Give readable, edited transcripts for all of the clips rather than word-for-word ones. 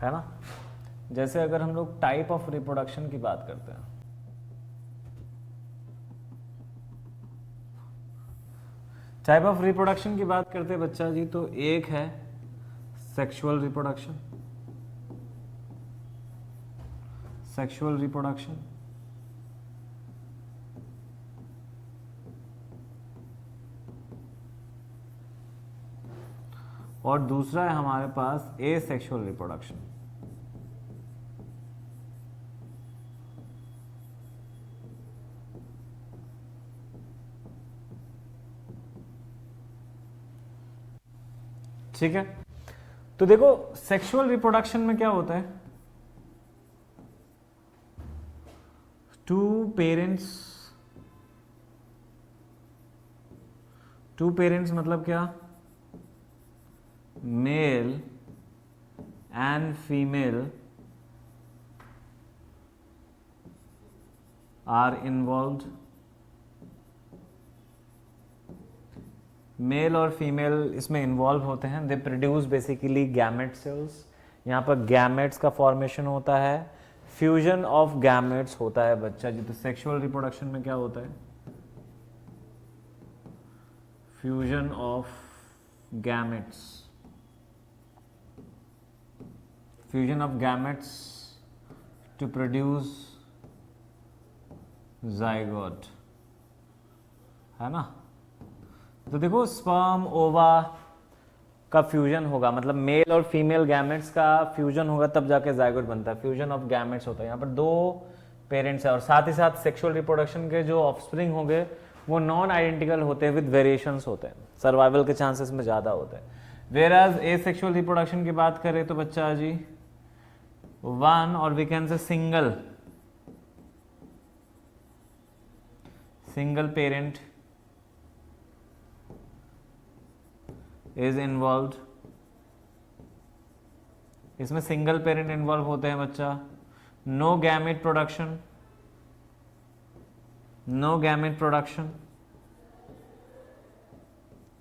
है ना। जैसे अगर हम लोग टाइप ऑफ रिप्रोडक्शन की बात करते हैं, टाइप ऑफ रिप्रोडक्शन की बात करते हैं बच्चा जी, तो एक है सेक्सुअल रिप्रोडक्शन, सेक्सुअल रिप्रोडक्शन, और दूसरा है हमारे पास एसेक्सुअल रिप्रोडक्शन। ठीक है, तो देखो सेक्सुअल रिप्रोडक्शन में क्या होता है, टू पेरेंट्स मतलब क्या, male and female are involved, male और फीमेल इसमें इन्वॉल्व होते हैं। They produce basically gamete cells, यहाँ पर गैमेट्स का फॉर्मेशन होता है, फ्यूजन ऑफ गैमेट्स होता है बच्चा जी। तो सेक्सुअल रिप्रोडक्शन में क्या होता है, fusion of gametes, fusion of gametes to produce zygote, है ना। तो देखो स्पर्म ओवा का फ्यूजन होगा, मतलब मेल और फीमेल गैमेट्स का फ्यूजन होगा तब जाके जाइगोट बनता है, फ्यूजन ऑफ गैमेट्स होता है। यहाँ पर दो पेरेंट्स है और साथ ही साथ सेक्सुअल रिप्रोडक्शन के जो ऑफस्प्रिंग होंगे वो नॉन आइडेंटिकल होते हैं, विद वेरिएशंस होते हैं, सर्वाइवल के चांसेस में ज़्यादा होते हैं। वेयरएज एसेक्सुअल रिप्रोडक्शन की बात करें तो बच्चा जी वन और we can say single parent is involved, इसमें सिंगल पेरेंट इन्वॉल्व होते हैं बच्चा। No gamete production, no gamete production,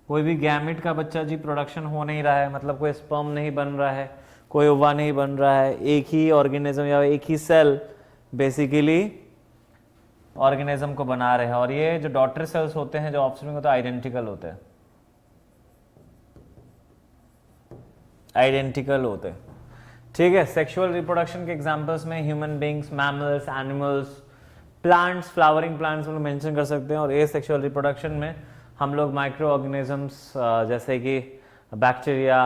कोई भी गैमेट का बच्चा जी प्रोडक्शन हो नहीं रहा है, मतलब कोई स्पर्म नहीं बन रहा है, कोई ओवा नहीं बन रहा है, एक ही ऑर्गेनिज्म या एक ही सेल बेसिकली ऑर्गेनिज्म को बना रहे हैं। और ये जो डॉटर सेल्स होते हैं, जो ऑफस्प्रिंग होते हैं, आइडेंटिकल होते हैं, आइडेंटिकल होते हैं। ठीक है, सेक्सुअल रिप्रोडक्शन के एग्जांपल्स में human beings, mammals, animals, plants, flowering plants हम लोग मेंशन कर सकते हैं। और एसेक्सुअल रिप्रोडक्शन में हम लोग माइक्रो ऑर्गेनिजम्स जैसे कि bacteria,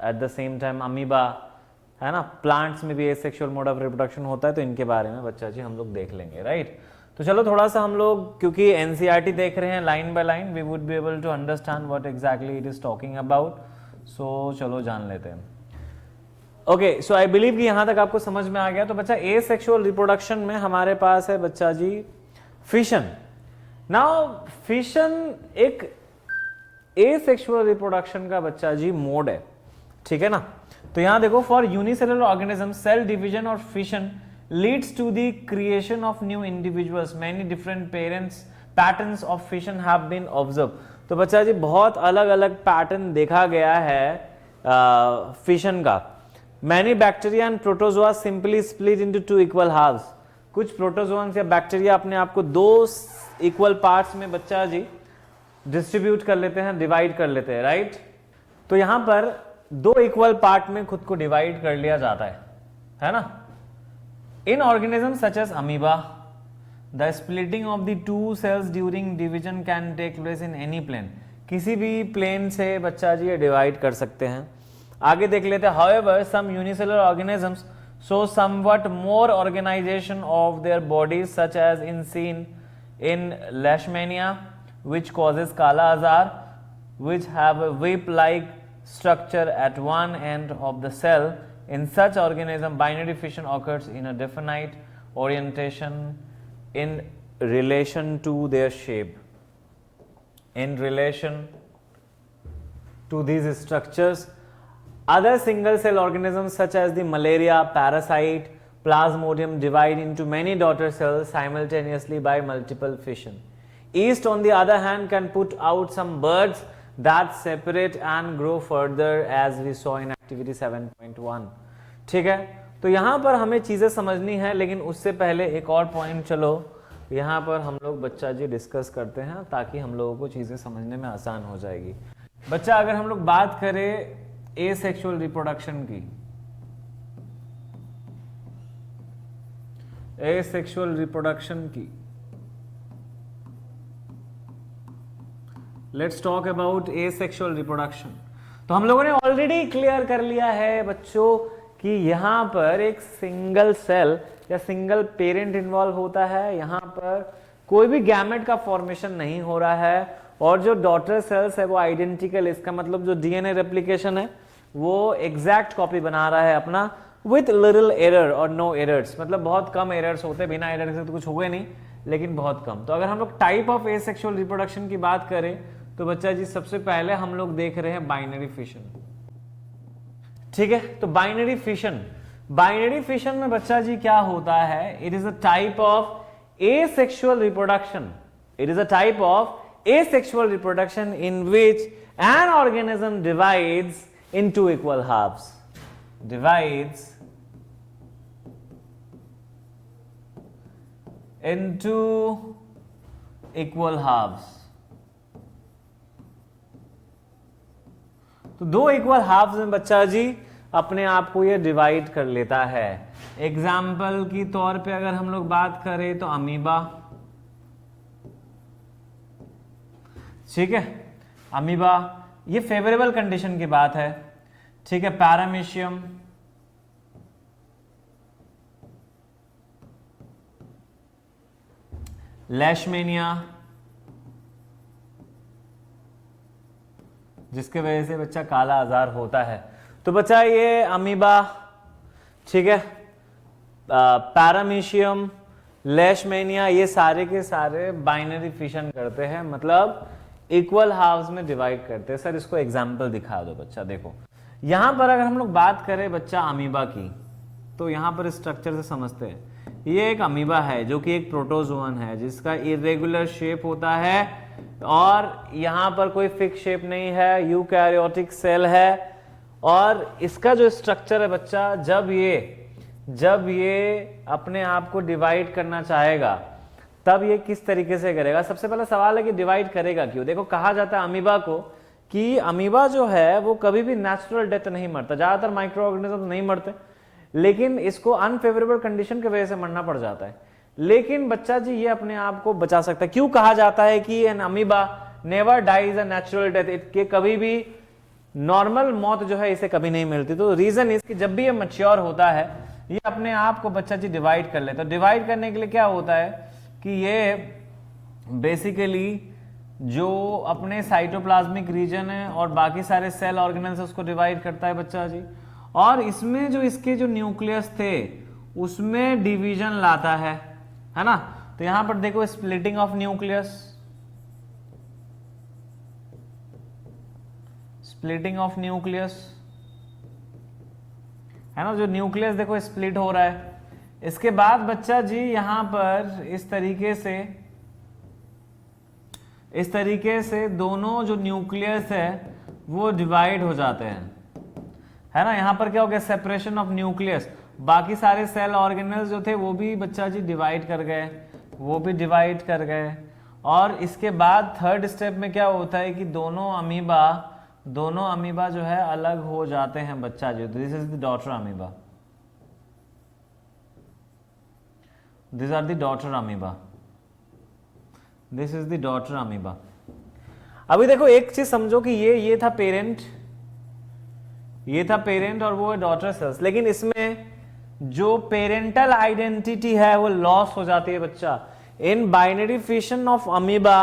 eight the same time amoeba, है ना, प्लांट्स में भी एसेक्सुअल मोड ऑफ रिप्रोडक्शन होता है, तो इनके बारे में बच्चा जी हम लोग देख लेंगे, राइट। तो चलो थोड़ा सा हम लोग, क्योंकि एनसीईआरटी देख रहे हैं line by line, we would be able to understand what exactly it is talking about. So चलो जान लेते हैं। ओके, सो आई बिलीव कि यहां तक आपको समझ में आ गया। तो बच्चा एसेक्सुअल रिप्रोडक्शन में हमारे पास है बच्चा जी फिशन। नाउ फिशन एक एसेक्सुअल रिप्रोडक्शन का बच्चा जी मोड है, ठीक है ना। तो यहां देखो, for unicellular organism cell division और fission leads to the creation of new individuals. Many different patterns of fission have been observed. तो बच्चा जी बहुत अलग अलग पैटर्न देखा गया है फिशन का। Many bacteria and protozoa simply split into two equal halves. कुछ प्रोटोजोन्स या बैक्टीरिया अपने आप को दो इक्वल पार्ट्स में बच्चा जी डिस्ट्रीब्यूट कर लेते हैं, डिवाइड कर लेते हैं, राइट। तो यहां पर दो इक्वल पार्ट में खुद को डिवाइड कर लिया जाता है ना। In organisms such as amoeba, the splitting of the two cells during division can take place in any plane. किसी भी प्लेन से बच्चा जी ये डिवाइड कर सकते हैं। आगे देख लेते हैं। However, some unicellular organisms show somewhat more organization of their bodies, such as seen in Leishmania, which causes Kala Azar, which have a whip-like structure at one end of the cell. In such organism, binary fission occurs in a definite orientation in relation to their shape. In relation to these structures, other single cell organisms such as the malaria parasite Plasmodium divide into many daughter cells simultaneously by multiple fission. Yeast on the other hand can put out some buds that separate and grow further, as we saw in activity 7.1. ठीक है, तो यहाँ पर हमें चीजें समझनी है, लेकिन उससे पहले एक और पॉइंट चलो यहाँ पर हम लोग बच्चा जी डिस्कस करते हैं, ताकि हम लोगों को चीजें समझने में आसान हो जाएगी। बच्चा अगर हम लोग बात करें एसेक्सुअल रिप्रोडक्शन की, एसेक्सुअल रिप्रोडक्शन की, let's talk about asexual reproduction. तो हम लोगों ने ऑलरेडी क्लियर कर लिया है बच्चों कि यहां पर एक सिंगल सेल या सिंगल पेरेंट इन्वॉल्व होता है, यहां पर कोई भी गैमेट का फॉर्मेशन नहीं हो रहा है, और जो डॉटर सेल्स है वो आइडेंटिकल, इसका मतलब जो डीएनए रेप्लिकेशन है वो एग्जैक्ट कॉपी बना रहा है अपना, विथ लिटिल एरर और नो एरर्स, मतलब बहुत कम एरर्स होते, बिना एरर से तो कुछ हुए नहीं, लेकिन बहुत कम। तो अगर हम लोग टाइप ऑफ एसेक्सुअल रिप्रोडक्शन की बात करें तो बच्चा जी सबसे पहले हम लोग देख रहे हैं बाइनरी फिशन। ठीक है, तो बाइनरी फिशन, बाइनरी फिशन में बच्चा जी क्या होता है, it is a type of asexual reproduction, it is a type of asexual reproduction in which an organism divides into equal halves, divides into equal halves। तो दो इक्वल हाफ्स में बच्चा जी अपने आप को ये डिवाइड कर लेता है। एग्जाम्पल की तौर पे अगर हम लोग बात करें तो अमीबा, ठीक है, अमीबा ये फेवरेबल कंडीशन की बात है, ठीक है। पैरामीशियम, लेशमेनिया, जिसके वजह से बच्चा काला आजार होता है। तो बच्चा ये अमीबा, ठीक है, पैरामीशियम, लेशमेनिया, ये सारे के सारे बाइनरी फिशन करते हैं, मतलब इक्वल हाफ्स में डिवाइड करते हैं। सर इसको एग्जाम्पल दिखा दो बच्चा। देखो यहां पर अगर हम लोग बात करें बच्चा अमीबा की, तो यहां पर स्ट्रक्चर से समझते हैं। ये एक अमीबा है जो कि एक प्रोटोजोअन है, जिसका इरेगुलर शेप होता है और यहां पर कोई फिक्स शेप नहीं है, यूकैरियोटिक सेल है। और इसका जो स्ट्रक्चर है बच्चा, जब ये अपने आप को डिवाइड करना चाहेगा तब ये किस तरीके से करेगा। सबसे पहला सवाल है कि डिवाइड करेगा क्यों। देखो कहा जाता है अमीबा को कि अमीबा जो है वो कभी भी नेचुरल डेथ नहीं मरता, ज्यादातर माइक्रो ऑर्गेनिज्म नहीं मरते, लेकिन इसको अनफेवरेबल कंडीशन की वजह से मरना पड़ जाता है। लेकिन बच्चा जी ये अपने आप को बचा सकता है। क्यों कहा जाता है कि an amoeba never dies a natural death, इसके कभी भी नॉर्मल मौत जो है इसे कभी नहीं मिलती। तो रीजन इसकी जब भी ये मैच्योर होता है ये अपने आप को बच्चा जी डिवाइड कर लेता है। तो डिवाइड करने के लिए क्या होता है कि ये बेसिकली जो अपने साइटोप्लाज्मिक रीजन है और बाकी सारे सेल ऑर्गेनल्स उसको डिवाइड करता है बच्चा जी। और इसमें जो इसके जो न्यूक्लियस थे उसमें डिवीजन लाता है ना। तो यहां पर देखो splitting of nucleus, splitting of nucleus है ना, जो न्यूक्लियस देखो स्प्लिट हो रहा है। इसके बाद बच्चा जी यहां पर इस तरीके से दोनों जो न्यूक्लियस है वो डिवाइड हो जाते हैं, है ना। यहां पर क्या हो गया, सेपरेशन ऑफ न्यूक्लियस। बाकी सारे सेल ऑर्गेनल्स जो थे वो भी बच्चा जी डिवाइड कर गए, वो भी डिवाइड कर गए। और इसके बाद थर्ड स्टेप में क्या होता है कि दोनों अमीबा जो है अलग हो जाते हैं बच्चा जी। This is the daughter amoeba, this are the daughter amoeba, this is the daughter amoeba. अभी देखो एक चीज समझो कि ये था पेरेंट, ये था पेरेंट और वो है डॉटर सेल्स, लेकिन इसमें जो पेरेंटल आइडेंटिटी है वो लॉस हो जाती है बच्चा। In binary fission of amoeba,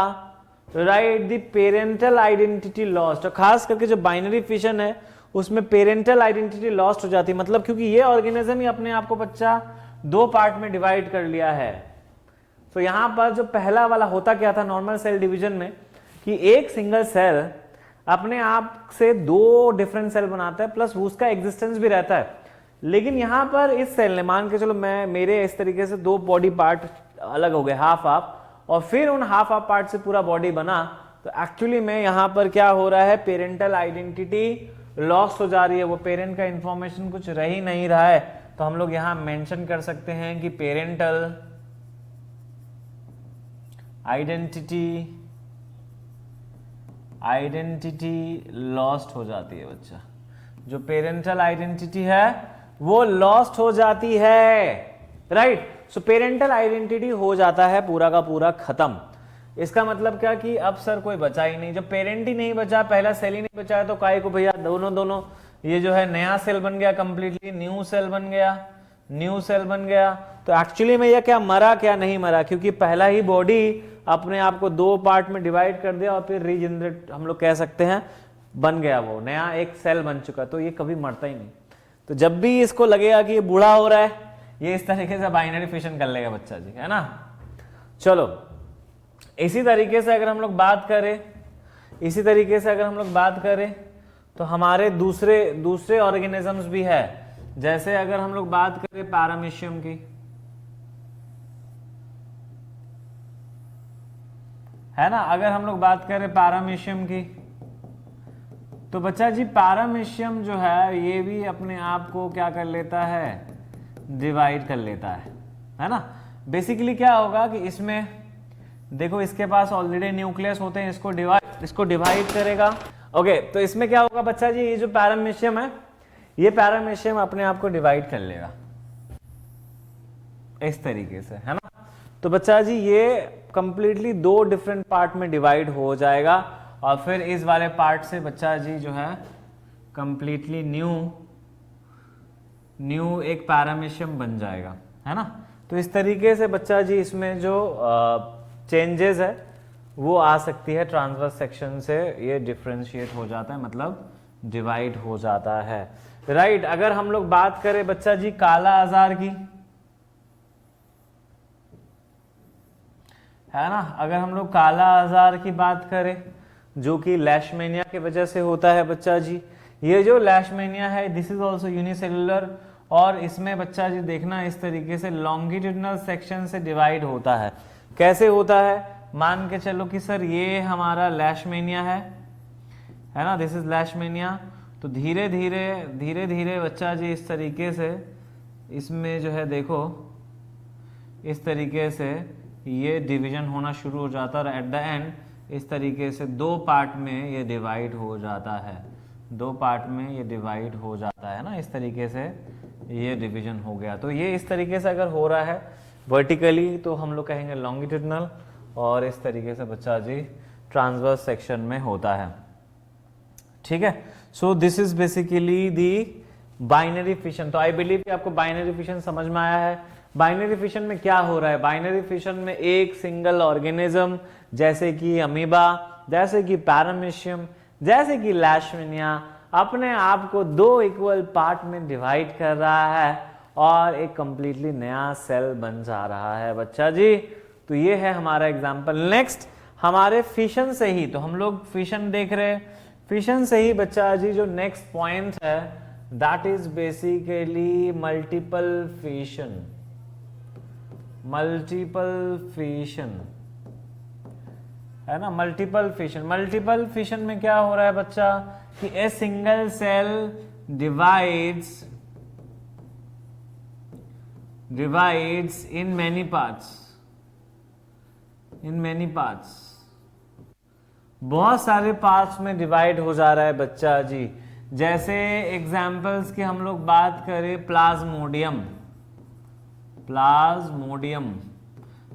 right, the parental identity lost. खास करके जो बाइनरी फिशन है उसमें पेरेंटल आइडेंटिटी लॉस्ट हो जाती है, मतलब क्योंकि ये ऑर्गेनिज्म ही अपने आप को बच्चा दो पार्ट में डिवाइड कर लिया है। तो यहां पर जो पहला वाला होता क्या था नॉर्मल सेल डिवीजन में, कि एक सिंगल सेल अपने आप से दो डिफरेंट सेल बनाता है, प्लस उसका एग्जिस्टेंस भी रहता है। लेकिन यहां पर इस सेल ने, मान के चलो मेरे इस तरीके से दो बॉडी पार्ट अलग हो गए, हाफ हाफ, और फिर उन हाफ हाफ पार्ट से पूरा बॉडी बना, तो एक्चुअली में यहां पर क्या हो रहा है, पेरेंटल आइडेंटिटी लॉस्ट हो जा रही है, वो पेरेंट का इंफॉर्मेशन कुछ रह ही नहीं रहा है, तो हम लोग यहां मेंशन कर सकते हैं कि पेरेंटल आइडेंटिटी लॉस्ट हो जाती है बच्चा। जो पेरेंटल आइडेंटिटी है वो लॉस्ट हो जाती है, राइट। सो पेरेंटल आइडेंटिटी हो जाता है पूरा का पूरा खत्म। इसका मतलब क्या कि अब सर कोई बचा ही नहीं, जब पेरेंट ही नहीं बचा, पहला सेल ही नहीं बचा है, तो काय को भैया दोनों ये जो है नया सेल बन गया, कंप्लीटली न्यू सेल बन गया। तो एक्चुअली में ये क्या मरा क्या नहीं मरा, क्योंकि पहला ही बॉडी अपने आप को दो पार्ट में डिवाइड कर दिया और फिर रीजनरेट हम लोग कह सकते हैं बन गया, वो नया एक सेल बन चुका, तो ये कभी मरता ही नहीं। तो जब भी इसको लगेगा कि ये बूढ़ा हो रहा है, ये इस तरीके से बाइनरी फिशन कर लेगा बच्चा जी, है ना। चलो इसी तरीके से अगर हम लोग बात करें तो हमारे दूसरे ऑर्गेनिजम्स भी है। जैसे अगर हम लोग बात करें पैरामीशियम की, है ना, अगर हम लोग बात करें पैरामीशियम की, तो बच्चा जी पैरामीशियम जो है ये भी अपने आप को क्या कर लेता है, डिवाइड कर लेता है ना। बेसिकली क्या होगा कि इसमें देखो इसके पास ऑलरेडी न्यूक्लियस होते हैं, इसको डिवाइड करेगा। ओके, तो इसमें क्या होगा बच्चा जी, ये जो पैरामीशियम है, ये पैरामीशियम अपने आप को डिवाइड कर लेगा इस तरीके से, है ना। तो बच्चा जी ये कंप्लीटली दो डिफरेंट पार्ट में डिवाइड हो जाएगा और फिर इस वाले पार्ट से बच्चा जी जो है कंप्लीटली न्यू एक पैरामीशियम बन जाएगा, है ना। तो इस तरीके से बच्चा जी इसमें जो चेंजेस है वो आ सकती है, ट्रांसवर्स सेक्शन से ये डिफरेंशिएट हो जाता है, मतलब डिवाइड हो जाता है, राइट। अगर हम लोग बात करें बच्चा जी काला आजार की, है ना, अगर हम लोग काला आजार की बात करें जो कि लैशमेनिया की वजह से होता है बच्चा जी, ये जो लैशमेनिया है दिस इज ऑल्सो यूनिसेलुलर, और इसमें बच्चा जी देखना इस तरीके से लॉन्गिट्यूडनल सेक्शन से डिवाइड होता है। कैसे होता है, मान के चलो कि सर ये हमारा लैशमेनिया है ना, दिस इज लैशमेनिया। तो धीरे धीरे बच्चा जी इस तरीके से इसमें जो है देखो इस तरीके से ये डिवीजन होना शुरू हो जाता है और एट द एंड इस तरीके से दो पार्ट में ये डिवाइड हो जाता है, ना, इस तरीके से ये डिवीजन हो गया। तो ये इस तरीके से अगर हो रहा है वर्टिकली तो हम लोग कहेंगे लॉन्गिट्यूडनल, और इस तरीके से बच्चा जी ट्रांसवर्स सेक्शन में होता है, ठीक है। सो this is basically the binary fission. तो आई बिलीव कि आपको बाइनरी फिशन समझ में आया है। बाइनरी फिशन में क्या हो रहा है, बाइनरी फिशन में एक सिंगल ऑर्गेनिज्म जैसे कि अमीबा, जैसे कि पैरामीशियम, जैसे कि लैशमेनिया अपने आप को दो इक्वल पार्ट में डिवाइड कर रहा है और एक कंप्लीटली नया सेल बन जा रहा है बच्चा जी। तो ये है हमारा एग्जांपल। नेक्स्ट हमारे फिशन से ही, तो हम लोग फिशन देख रहे हैं, फिशन से ही बच्चा जी जो नेक्स्ट पॉइंट है that is basically multiple fission. है ना, मल्टीपल फिशन में क्या हो रहा है बच्चा कि a single cell divides in many parts, बहुत सारे पार्ट्स में डिवाइड हो जा रहा है बच्चा जी। जैसे एग्जाम्पल्स की हम लोग बात करें प्लाज्मोडियम,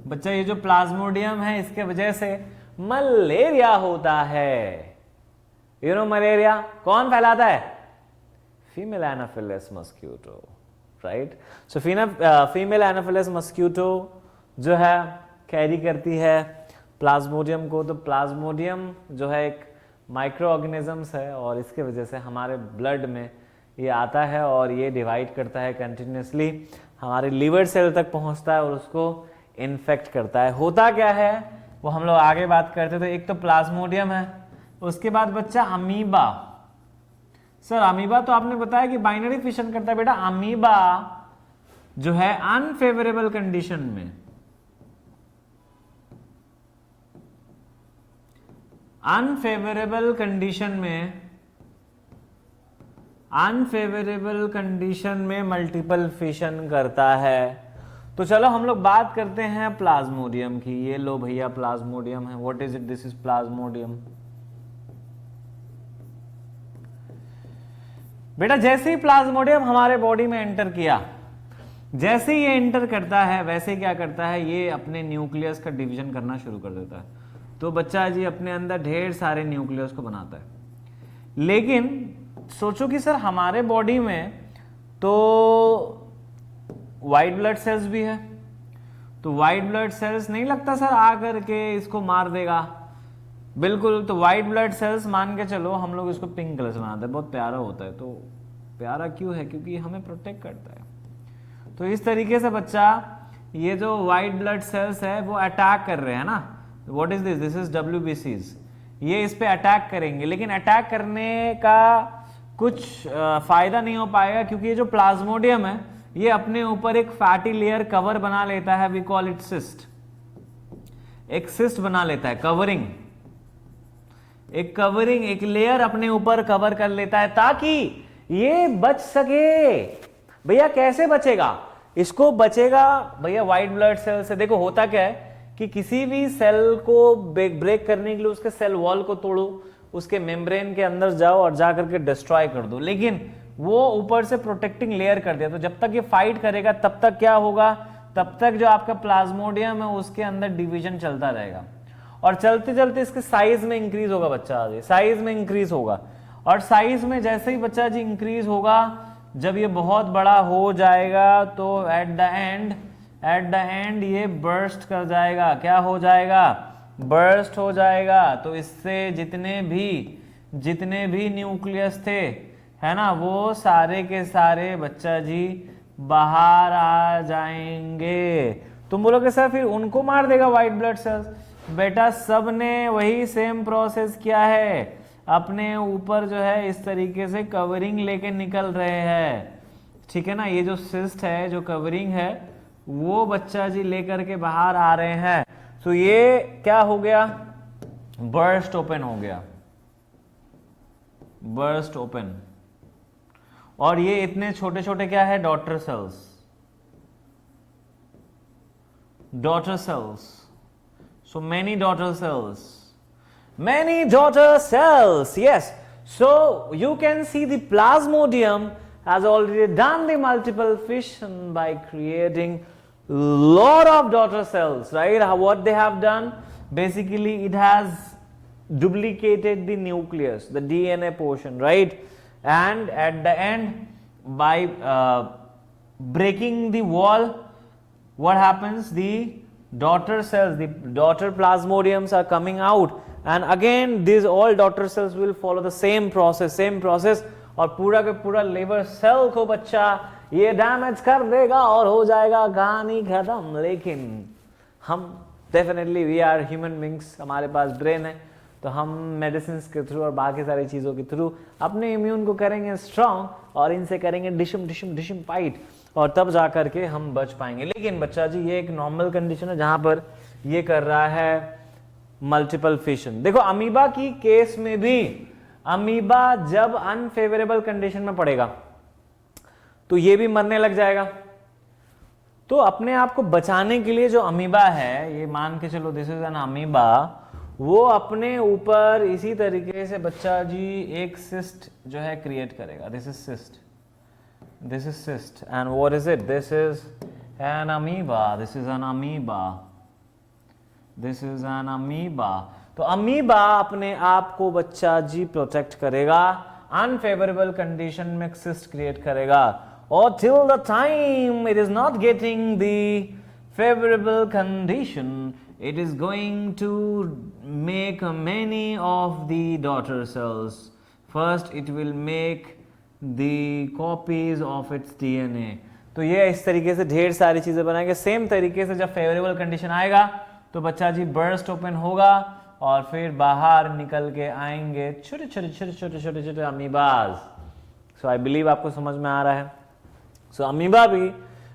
बच्चा ये जो प्लाज्मोडियम है इसके वजह से मलेरिया होता है। यू नो मलेरिया कौन फैलाता है, female Anopheles mosquito, right. So female Anopheles mosquito जो है कैरी करती है प्लाज्मोडियम को। तो प्लाज्मोडियम जो है एक माइक्रो ऑर्गेनिजम्स है और इसके वजह से हमारे ब्लड में ये आता है और ये डिवाइड करता है कंटिन्यूसली, हमारे लीवर सेल तक पहुंचता है और उसको इन्फेक्ट करता है। होता क्या है वो हम लोग आगे बात करते थे। एक तो प्लाज्मोडियम है, उसके बाद बच्चा अमीबा। सर अमीबा तो आपने बताया कि बाइनरी फिशन करता है, बेटा अमीबा जो है अनफेवरेबल कंडीशन में अनफेवरेबल कंडीशन में मल्टीपल फिशन करता है। तो चलो हम लोग बात करते हैं प्लाज्मोडियम की। ये लो भैया प्लाज्मोडियम है। What is it? This is Plasmodium. बेटा जैसे ही प्लाज्मोडियम हमारे बॉडी में एंटर किया, जैसे ही ये एंटर करता है वैसे क्या करता है, ये अपने न्यूक्लियस का डिवीजन करना शुरू कर देता है। तो बच्चा जी अपने अंदर ढेर सारे न्यूक्लियस को बनाता है। लेकिन सोचो कि सर हमारे बॉडी में तो व्हाइट ब्लड सेल्स भी है, तो व्हाइट ब्लड सेल्स नहीं लगता सर आ करके इसको मार देगा। बिल्कुल, तो व्हाइट ब्लड सेल्स मान के चलो हम लोग इसको पिंक कलर से बनाते हैं, बहुत प्यारा होता है। तो प्यारा क्यों है? क्योंकि हमें प्रोटेक्ट करता है। तो इस तरीके से बच्चा ये जो व्हाइट ब्लड सेल्स है वो अटैक कर रहे हैं ना। What is this? This is WBCs। ये इस पे अटैक करेंगे, लेकिन अटैक करने का कुछ फायदा नहीं हो पाएगा, क्योंकि ये जो प्लाज्मोडियम है ये अपने ऊपर एक फैटी लेयर कवर बना लेता है। We call it cyst. एक सिस्ट बना लेता है, कवरिंग, एक कवरिंग, एक लेयर अपने ऊपर कवर कर लेता है ताकि ये बच सके। भैया कैसे बचेगा? इसको बचेगा भैया व्हाइट ब्लड सेल से। देखो होता क्या है कि किसी भी सेल को ब्रेक करने के लिए उसके सेल वॉल को तोड़ो, उसके मेम्ब्रेन के अंदर जाओ और जा करके डिस्ट्रॉय कर दो, लेकिन वो ऊपर से प्रोटेक्टिंग लेयर कर दिया। तो जब तक ये फाइट करेगा तब तक क्या होगा? तब तक जो आपका प्लाज्मोडियम है उसके अंदर डिवीजन चलता रहेगा, और चलते चलते इसके साइज में इंक्रीज होगा बच्चा जी, साइज में इंक्रीज होगा। और साइज में जैसे ही बच्चा जी इंक्रीज होगा, जब ये बहुत बड़ा हो जाएगा तो एट द एंड ये बर्स्ट कर जाएगा। क्या हो जाएगा? बर्स्ट हो जाएगा। तो इससे जितने भी न्यूक्लियस थे, है ना, वो सारे के सारे बच्चा जी बाहर आ जाएंगे। तुम बोलोगे सर फिर उनको मार देगा व्हाइट ब्लड सेल्स? बेटा सब ने वही सेम प्रोसेस किया है, अपने ऊपर जो है इस तरीके से कवरिंग लेके निकल रहे हैं। ठीक है ना, ये जो सिस्ट है, जो कवरिंग है, वो बच्चा जी लेकर के बाहर आ रहे हैं। तो ये क्या हो गया? बर्स्ट ओपन हो गया, बर्स्ट ओपन। और ये इतने छोटे छोटे क्या है? Daughter cells, daughter cells. So many daughter cells, yes. So you can see the plasmodium has already done the multiple fission by creating lot of daughter cells, right? What they have done, basically it has duplicated the nucleus, the DNA portion, right? And at the end, by breaking the wall, what happens? The daughter cells, the daughter plasmodiums are coming out, and again these all daughter cells will follow the same process, और पूरा के पूरा liver cell को बच्चा ये damage कर देगा और हो जाएगा कहानी खत्म। लेकिन हम definitely we are human beings, हमारे पास ब्रेन है, तो हम मेडिसिन के थ्रू और बाकी सारी चीज़ों के थ्रू अपने इम्यून को करेंगे स्ट्रांग, और इनसे करेंगे डिशम फाइट, और तब जा करके हम बच पाएंगे। लेकिन बच्चा जी ये एक नॉर्मल कंडीशन है जहां पर ये कर रहा है मल्टीपल फिशन। देखो अमीबा की केस में भी, अमीबा जब अनफेवरेबल कंडीशन में पड़ेगा तो ये भी मरने लग जाएगा। तो अपने आप को बचाने के लिए जो अमीबा है, ये मान के चलो दिस इज एन अमीबा, वो अपने ऊपर इसी तरीके से बच्चा जी एक सिस्ट जो है क्रिएट करेगा। This is cyst, this is cyst, and what is it? This is an amoeba, this is an amoeba, this is an amoeba। तो अमीबा अपने आप को बच्चा जी प्रोटेक्ट करेगा, अनफेवरेबल कंडीशन में सिस्ट क्रिएट करेगा, और till the time it is not getting the favorable condition, it is going to make many of the daughter cells. First it will make the copies of its DNA। तो ये इस तरीके से ढेर सारी चीजें बनाएंगे। सेम तरीके से जब फेवरेबल कंडीशन आएगा तो बच्चा जी बर्स्ट ओपन होगा, और फिर बाहर निकल के आएंगे छोटे छोटे अमीबाज। सो आई बिलीव आपको समझ में आ रहा है। सो अमीबा भी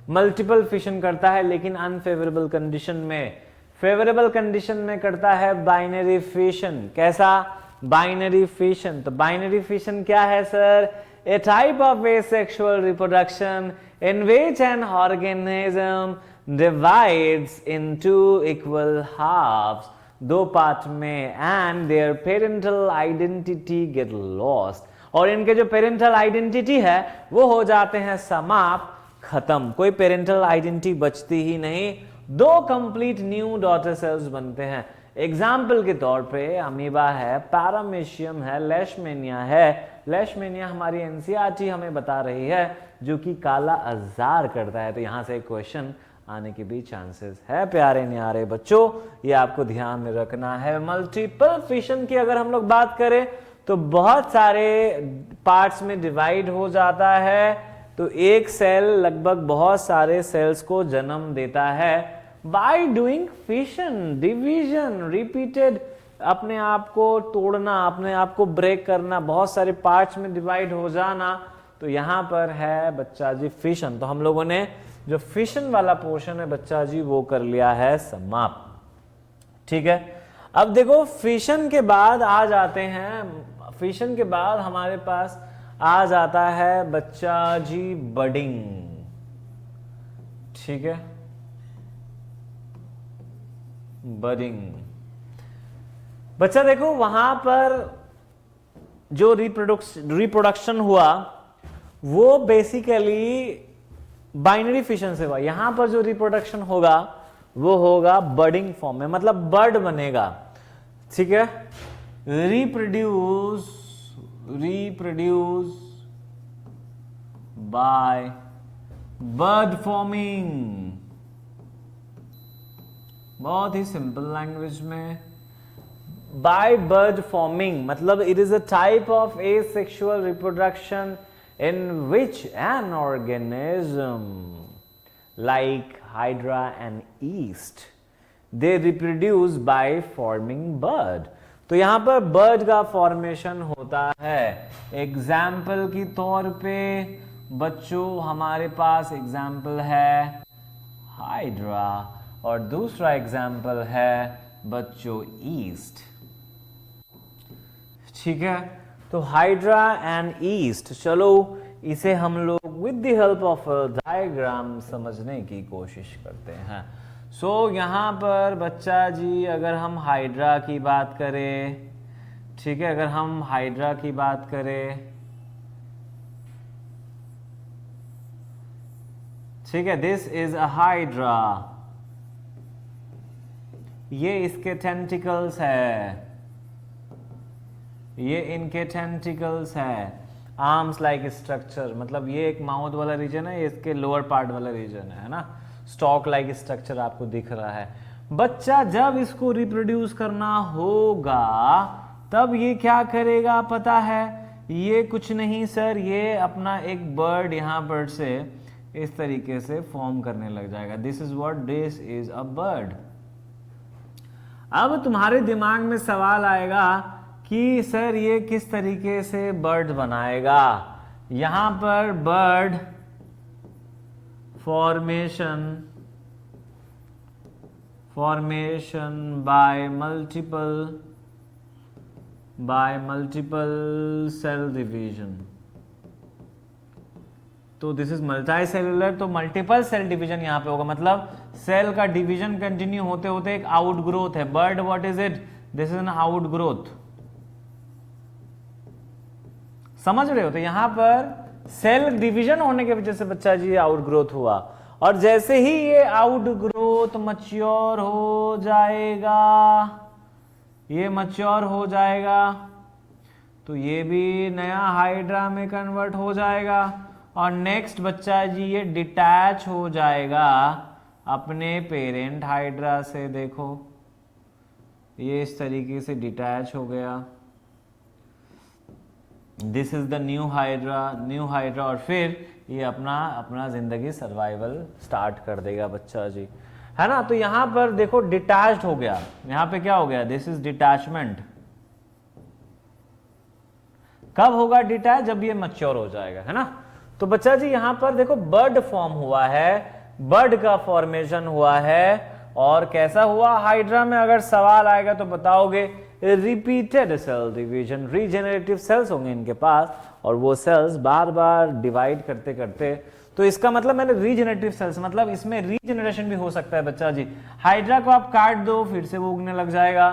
मल्टीपल फिशन करता है, लेकिन अनफेवरेबल कंडीशन में। फेवरेबल कंडीशन में करता है बाइनरी फिशन। कैसा? Binary fission. तो बाइनरी फिशन क्या है sir? a type of asexual reproduction in which an organism divides into equal halves, दो पार्ट में, and their parental identity get lost, और इनके जो पेरेंटल आइडेंटिटी है वो हो जाते हैं समाप्त, खत्म, कोई पेरेंटल आइडेंटिटी बचती ही नहीं, दो कंप्लीट न्यू डॉटर सेल्स बनते हैं। एग्जाम्पल के तौर पे अमीबा है, पैरामीशियम है, लेशमेनिया है। लेशमेनिया हमारी एनसीईआरटी हमें बता रही है जो कि काला अजार करता है, तो यहां से एक क्वेश्चन आने के भी चांसेस है प्यारे न्यारे बच्चों, ये आपको ध्यान में रखना है। मल्टीपल फिशन की अगर हम लोग बात करें तो बहुत सारे पार्ट्स में डिवाइड हो जाता है, तो एक सेल लगभग बहुत सारे सेल्स को जन्म देता है by doing fission, division, repeated, अपने आप को तोड़ना, अपने आप को ब्रेक करना, बहुत सारे पार्ट्स में डिवाइड हो जाना, तो यहां पर है बच्चा जी फिशन। तो हम लोगों ने जो फिशन वाला पोर्शन है बच्चा जी वो कर लिया है समाप्त, ठीक है। अब देखो फिशन के बाद आ जाते हैं, फिशन के बाद हमारे पास आ जाता है बच्चा जी बडिंग, ठीक है, बडिंग। बच्चा देखो वहां पर जो रिप्रोडक्शन हुआ वो बेसिकली बाइनरी फिशन से हुआ, यहां पर जो रिप्रोडक्शन होगा वो होगा बडिंग फॉर्म में, मतलब बर्ड बनेगा, ठीक है। रिप्रोड्यूस बाय बर्ड फॉर्मिंग, बहुत ही सिंपल लैंग्वेज में, बाय बर्ड फॉर्मिंग मतलब it is a type of asexual reproduction in which an organism like hydra and yeast they reproduce by forming bud। तो यहां पर बर्ड का फॉर्मेशन होता है। Example की तौर पे बच्चों हमारे पास एग्जाम्पल है हाइड्रा और दूसरा एग्जाम्पल है बच्चों ईस्ट, ठीक है। तो हाइड्रा एंड ईस्ट, चलो इसे हम लोग with the help of diagram समझने की कोशिश करते हैं। सो यहाँ पर बच्चा जी अगर हम हाइड्रा की बात करें, ठीक है, अगर हम हाइड्रा की बात करें, ठीक है, दिस इज अ हाइड्रा, ये इसके टेंटिकल्स है, ये इनके टेंटिकल्स है, आर्म्स लाइक स्ट्रक्चर, मतलब ये एक माउथ वाला रीजन है, ये इसके लोअर पार्ट वाला रीजन है ना, स्टॉक लाइक स्ट्रक्चर आपको दिख रहा है। बच्चा जब इसको रिप्रोड्यूस करना होगा तब ये क्या करेगा पता है, ये कुछ नहीं सर, ये अपना एक बर्ड यहां पर से इस तरीके से फॉर्म करने लग जाएगा। This is what, this is a bird. अब तुम्हारे दिमाग में सवाल आएगा कि सर ये किस तरीके से बर्ड बनाएगा। यहां पर bud formation by multiple cell division, तो दिस इज मल्टी सेलुलर, तो मल्टीपल सेल डिवीजन यहां पे होगा, मतलब सेल का डिवीजन कंटिन्यू होते होते एक आउट ग्रोथ है। Bird what is it, this is an out growth, समझ रहे हो। तो यहां पर सेल डिवीजन होने की वजह से बच्चा जी आउट ग्रोथ हुआ, और जैसे ही ये आउट ग्रोथ मैच्योर हो जाएगा, ये मैच्योर हो जाएगा तो ये भी नया हाइड्रा में कन्वर्ट हो जाएगा, और नेक्स्ट बच्चा जी ये डिटैच हो जाएगा अपने पेरेंट हाइड्रा से। देखो ये इस तरीके से डिटैच हो गया, this is the new hydra, और फिर ये अपना जिंदगी सर्वाइवल स्टार्ट कर देगा बच्चा जी, है ना। तो यहां पर देखो डिटैच्ड हो गया, यहां पे क्या हो गया, दिस इज डिटैचमेंट। कब होगा डिटैच, जब ये मैच्योर हो जाएगा, है ना। तो बच्चा जी यहां पर देखो बर्ड फॉर्म हुआ है, बर्ड का फॉर्मेशन हुआ है, और कैसा हुआ हाइड्रा में, अगर सवाल आएगा तो बताओगे repeated cell division, regenerative cells होंगे इनके पास और वो सेल्स बार बार डिवाइड करते करते, तो इसका मतलब मैंने रीजेनरेटिव सेल्स मतलब इसमें रीजेनरेशन भी हो सकता है बच्चा जी। हाइड्रा को आप काट दो फिर से वो उगने लग जाएगा,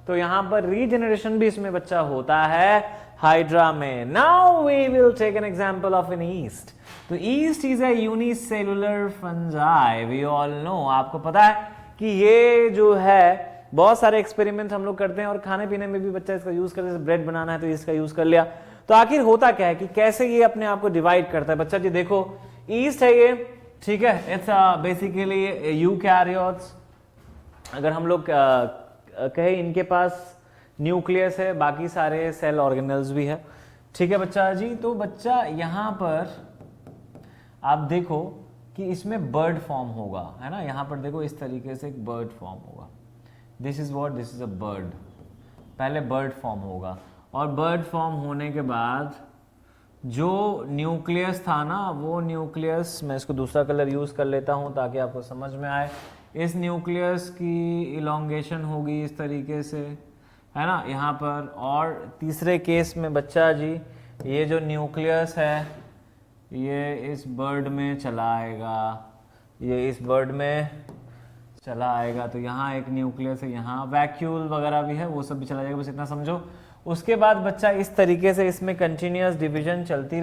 तो यहां पर रीजेनरेशन भी इसमें बच्चा होता है हाइड्रा में। Now we will take an example of an yeast. तो yeast is a unicellular fungi, we all know, आपको पता है कि ये जो है बहुत सारे एक्सपेरिमेंट हम लोग करते हैं और खाने पीने में भी बच्चा इसका यूज करते हैं, ब्रेड बनाना है तो इसका यूज कर लिया। तो आखिर होता क्या है कि कैसे ये अपने आप को डिवाइड करता है बच्चा जी। देखो ईस्ट है ये, ठीक है, इट्स बेसिकली यूकैरियोट्स। अगर हम लोग कहे इनके पास न्यूक्लियस है, बाकी सारे सेल ऑर्गेनल्स भी है, ठीक है बच्चा जी। तो बच्चा यहां पर आप देखो कि इसमें बर्ड फॉर्म होगा, है ना, यहां पर देखो इस तरीके से एक बर्ड फॉर्म होगा, this is what, this is a bird, पहले बर्ड फॉर्म होगा और बर्ड फॉर्म होने के बाद जो न्यूक्लियस था ना, वो न्यूक्लियस, मैं इसको दूसरा कलर यूज कर लेता हूं ताकि आपको समझ में आए, इस न्यूक्लियस की इलोंगेशन होगी इस तरीके से, है ना, यहाँ पर। और तीसरे केस में बच्चा जी ये जो न्यूक्लियस है ये इस बर्ड में चला आएगा, ये इस बर्ड में चला आएगा, तो यहाँ एक न्यूक्लियस है, यहाँ वैक्यूल वगैरह भी है, वो सब भी चला जाएगा, बस इतना समझो। उसके बाद बच्चा इस तरीके से इसमें कंटिन्यूअस डिवीजन चलती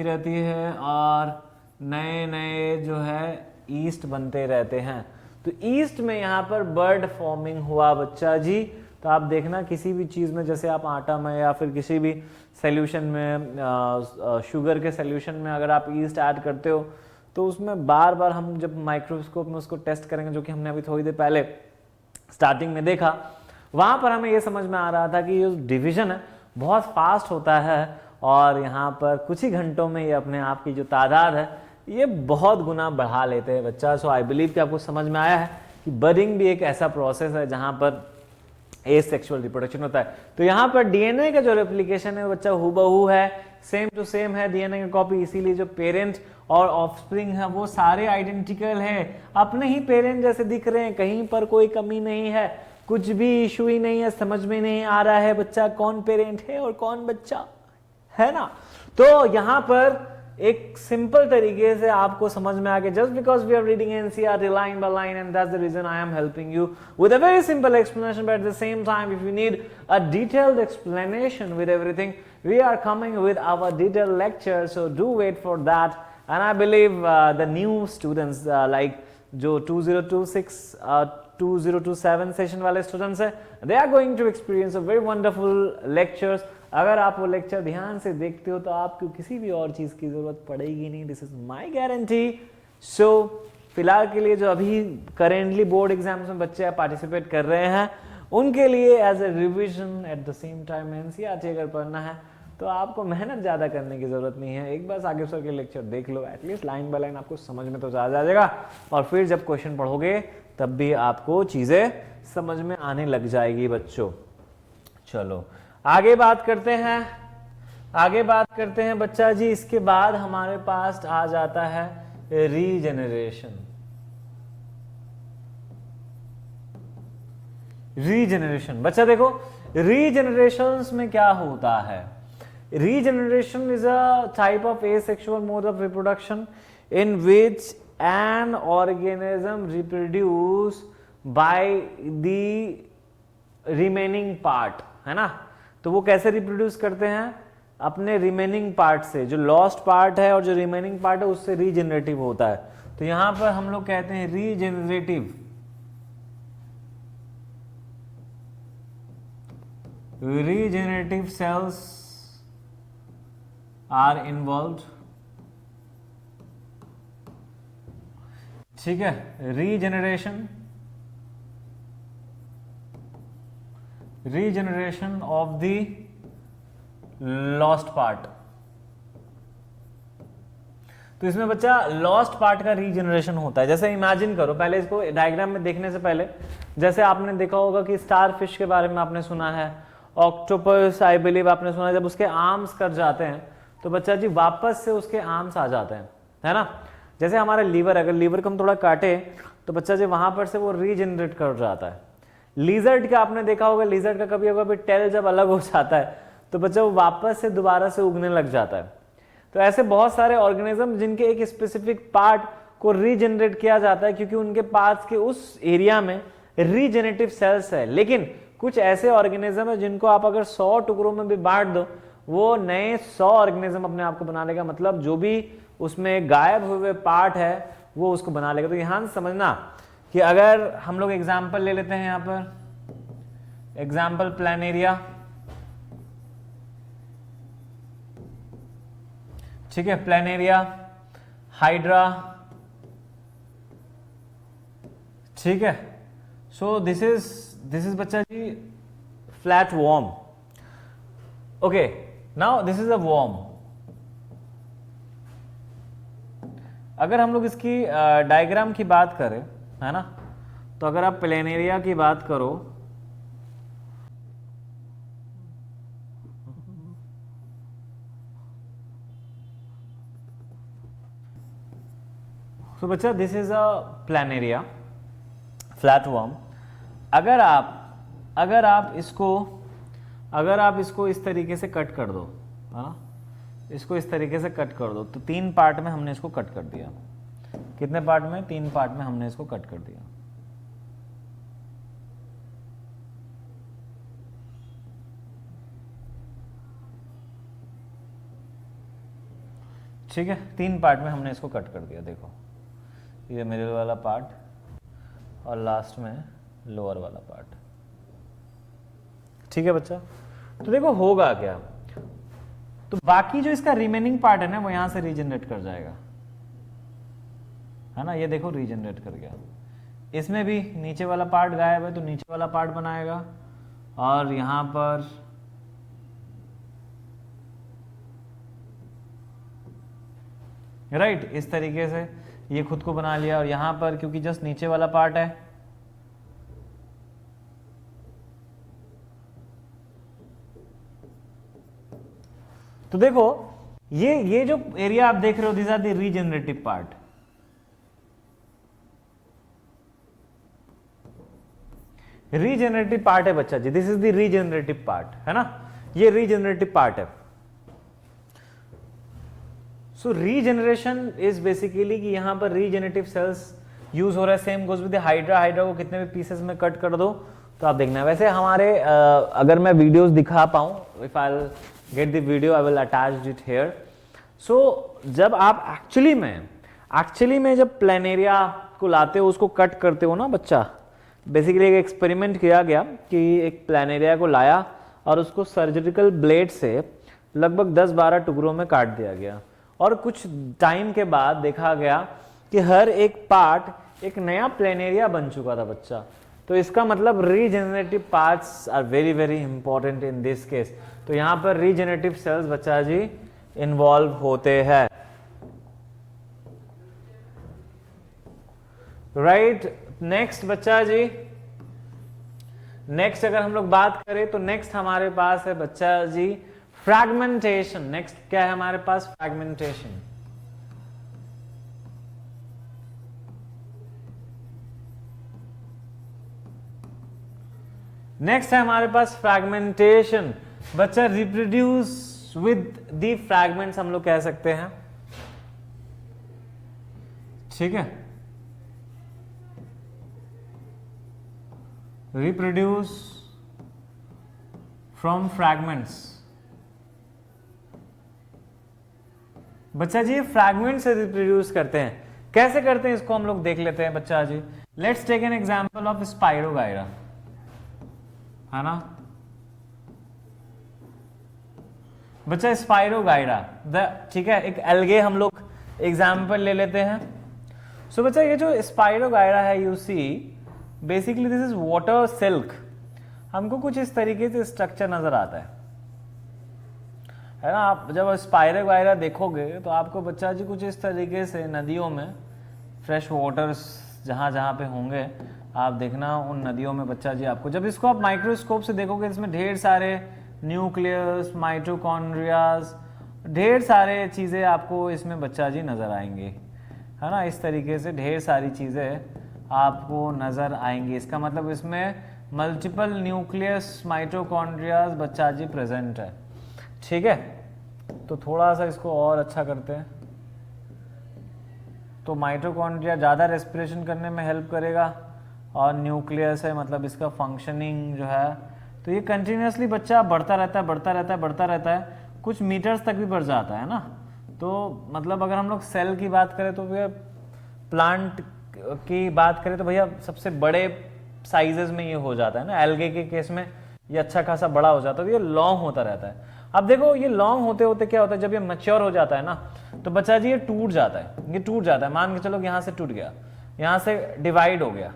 रहती है और नए नए जो है ईस्ट बनते रहते हैं। तो ईस्ट में यहाँ पर बर्ड फॉर्मिंग हुआ बच्चा जी। तो आप देखना किसी भी चीज़ में, जैसे आप आटा में या फिर किसी भी सॉल्यूशन में, शुगर के सॉल्यूशन में अगर आप ईस्ट ऐड करते हो तो उसमें बार बार हम जब माइक्रोस्कोप में उसको टेस्ट करेंगे, जो कि हमने अभी थोड़ी देर पहले स्टार्टिंग में देखा, वहाँ पर हमें ये समझ में आ रहा था कि ये डिवीजन है बहुत फास्ट होता है और यहाँ पर कुछ ही घंटों में ये अपने आप की जो तादाद है ये बहुत गुना बढ़ा लेते हैं बच्चा। सो आई बिलीव कि आपको समझ में आया है कि बर्डिंग भी एक ऐसा प्रोसेस है जहाँ पर एसेक्सुअल रिप्रोडक्शन होता है। तो यहाँ पर डीएनए का जो रेप्लिकेशन है बच्चा हूबहू है, सेम टू सेम है डीएनए का कॉपी, इसीलिए जो पेरेंट और ऑफस्प्रिंग है वो सारे आइडेंटिकल हैं, अपने ही पेरेंट जैसे दिख रहे हैं, कहीं पर कोई कमी नहीं है, कुछ भी इशू ही नहीं है, समझ में नहीं आ रहा है बच्चा कौन पेरेंट है और कौन बच्चा है ना। तो यहाँ पर एक सिंपल तरीके से आपको समझ में आ गया, just because we are reading NCERT line by line and that's the reason I am helping you with a very simple explanation, but at the same time if you need a detailed explanation with everything, we are coming with our detailed lecture, so do wait for that. And I believe the new students like जो 2026 2027 session वाले students हैं, they are going to experience a very wonderful lectures. अगर आप वो lecture ध्यान से देखते हो तो आपको किसी भी और चीज़ की ज़रूरत पड़ेगी नहीं, दिस इज माई गारंटी। सो फिलहाल के लिए जो अभी करेंटली बोर्ड एग्जाम्स में बच्चे पार्टिसिपेट कर रहे हैं उनके लिए as a revision at the same time NCERT अगर पढ़ना है तो आपको मेहनत ज़्यादा करने की ज़रूरत नहीं है, एक बार साकिब सर के लेक्चर देख लो, एटलीस्ट लाइन बाय लाइन आपको समझ में तो ज़्यादा आ जाएगा और फिर जब क्वेश्चन पढ़ोगे तब भी आपको चीज़ें समझ में आने लग जाएगी बच्चों। चलो आगे बात करते हैं बच्चा जी। इसके बाद हमारे पास आ जाता है रीजेनरेशन। बच्चा देखो रीजेनरेशन में क्या होता है। Regeneration is a type of asexual mode of reproduction in which an organism reproduce by the remaining part, है ना। तो वो कैसे रिप्रोड्यूस करते हैं, अपने रिमेनिंग पार्ट से, जो लॉस्ट पार्ट है और जो रिमेनिंग पार्ट है उससे रीजेनरेटिव होता है। तो यहां पर हम लोग कहते हैं रीजेनरेटिव सेल्स आर इन्वॉल्व्ड, ठीक है। Regeneration of the lost part. तो इसमें बच्चा लॉस्ट पार्ट का रीजेनरेशन होता है। जैसे इमेजिन करो, पहले इसको डायग्राम में देखने से पहले, जैसे आपने देखा होगा कि स्टार फिश के बारे में आपने सुना है, ऑक्टोपस आई बिलीव आपने सुना है, जब उसके आर्म्स कट जाते हैं तो बच्चा जी वापस से उसके आर्म्स आ जाते हैं, है ना। जैसे हमारा लीवर, अगर लीवर को हम थोड़ा काटे तो बच्चा जी वहां पर से वो रीजेनरेट कर जाता है। लिजर्ड का आपने देखा होगा, लिजर्ड का कभी कभी टेल जब अलग हो जाता है तो बच्चा वो वापस से दोबारा से उगने लग जाता है। तो ऐसे बहुत सारे ऑर्गेनिज्म जिनके एक स्पेसिफिक पार्ट को रीजनरेट किया जाता है क्योंकि उनके पास के उस एरिया में रीजेनेटिव सेल्स है। लेकिन कुछ ऐसे ऑर्गेनिज्म है जिनको आप अगर 100 टुकड़ों में भी बांट दो वो नए 100 ऑर्गेनिज्म अपने आप को बना लेगा, मतलब जो भी उसमें गायब हुए पार्ट है वो उसको बना लेगा। तो यहां से समझना कि अगर हम लोग एग्जाम्पल ले लेते हैं, यहां पर एग्जाम्पल प्लानेरिया, ठीक है, प्लानेरिया, हाइड्रा, ठीक है। सो दिस इज बच्चा जी flat worm. Okay, now this is a worm. अगर हम लोग इसकी डायग्राम की बात करें, है ना, तो अगर आप प्लेनेरिया की बात करो तो बच्चा this is a Planaria flat worm. अगर आप इसको इस तरीके से कट कर दो, हाँ, इसको इस तरीके से कट कर दो तो 3 पार्ट में हमने इसको कट कर दिया। कितने पार्ट में? 3 पार्ट में हमने इसको कट कर दिया। ठीक है, 3 पार्ट में हमने इसको कट कर दिया। देखो ये मिडिल वाला पार्ट और लास्ट में लोअर वाला पार्ट, ठीक है बच्चा। तो देखो होगा क्या, तो बाकी जो इसका रिमेनिंग पार्ट है ना वो यहां से रीजनरेट कर जाएगा, है ना। ये देखो रीजनरेट कर गया। इसमें भी नीचे वाला पार्ट गायब है तो नीचे वाला पार्ट बनाएगा और यहां पर राइट इस तरीके से ये खुद को बना लिया। और यहां पर क्योंकि जस्ट नीचे वाला पार्ट है तो देखो ये जो एरिया आप देख रहे हो, this are the regenerative part. Regenerative part है बच्चा जी, this is the regenerative part, है ना, ये रीजनरेटिव पार्ट है। सो रीजनरेशन इज बेसिकली कि यहां पर रीजनरेटिव सेल्स यूज हो रहा है। Same goes with hydra. Hydra को कितने भी पीसेस में कट कर दो तो आप देखना। वैसे हमारे अगर मैं वीडियोस दिखा पाऊं, if I will get the video I will attach it here. So जब आप एक्चुअली में जब प्लेनेरिया को लाते हो, उसको कट करते हो ना बच्चा, बेसिकली एक एक्सपेरिमेंट किया गया कि एक प्लेनेरिया को लाया और उसको सर्जिकल ब्लेड से लगभग 10-12 टुकड़ों में काट दिया गया और कुछ टाइम के बाद देखा गया कि हर एक पार्ट एक नया प्लेनेरिया बन चुका था बच्चा। तो इसका मतलब regenerative parts are very very important in this case. तो यहां पर रीजनरेटिव सेल्स बच्चा जी इन्वॉल्व होते हैं, राइट। नेक्स्ट बच्चा जी, नेक्स्ट अगर हम लोग बात करें तो नेक्स्ट हमारे पास है बच्चा जी फ्रैगमेंटेशन। नेक्स्ट क्या है हमारे पास? फ्रैगमेंटेशन। नेक्स्ट है हमारे पास फ्रैगमेंटेशन। बच्चा रिप्रोड्यूस विद द फ्रैगमेंट्स हम लोग कह सकते हैं, ठीक है। Reproduce from fragments. बच्चा जी फ्रैगमेंट से रिप्रोड्यूस करते हैं। कैसे करते हैं इसको हम लोग देख लेते हैं बच्चा जी। Let's take an example of spirogyra, है ना बच्चा, स्पाइरोगायरा ठीक है, एक एल्गे हम लोग एग्जांपल ले लेते हैं। सो बच्चा ये जो स्पाइरोगायरा है, you see basically this is water silk. हमको कुछ इस तरीके से स्ट्रक्चर नजर आता है ना। आप जब स्पाइरोगायरा देखोगे तो आपको बच्चा जी कुछ इस तरीके से नदियों में फ्रेश वाटर्स जहाँ जहाँ पे होंगे आप देखना, उन नदियों में बच्चा जी आपको, जब इसको आप माइक्रोस्कोप से देखोगे इसमें ढेर सारे न्यूक्लियस, माइटोकॉन्ड्रियाज, ढेर सारे चीज़ें आपको इसमें बच्चा जी नज़र आएंगे, है ना। इस तरीके से ढेर सारी चीज़ें आपको नज़र आएंगी। इसका मतलब इसमें मल्टीपल न्यूक्लियस माइटोकॉन्ड्रियाज बच्चा जी प्रेजेंट है। ठीक है, तो थोड़ा सा इसको और अच्छा करते हैं। तो माइटोकॉन्ड्रिया ज़्यादा रेस्पिरेशन करने में हेल्प करेगा और न्यूक्लियस है मतलब इसका फंक्शनिंग जो है, तो ये कंटिन्यूसली बच्चा बढ़ता रहता है बढ़ता रहता है बढ़ता रहता है, कुछ मीटर्स तक भी बढ़ जाता है ना। तो मतलब अगर हम लोग सेल की बात करें तो भैया, प्लांट की बात करें तो भैया सबसे बड़े साइजेस में ये हो जाता है ना। एल्गे के केस में ये अच्छा खासा बड़ा हो जाता है, तो ये लॉन्ग होता रहता है। अब देखो ये लॉन्ग होते होते क्या होता है, जब ये मैच्योर हो जाता है ना तो बच्चा जी ये टूट जाता है, ये टूट जाता है। मान के चलो यहां से टूट गया, यहां से डिवाइड हो गया,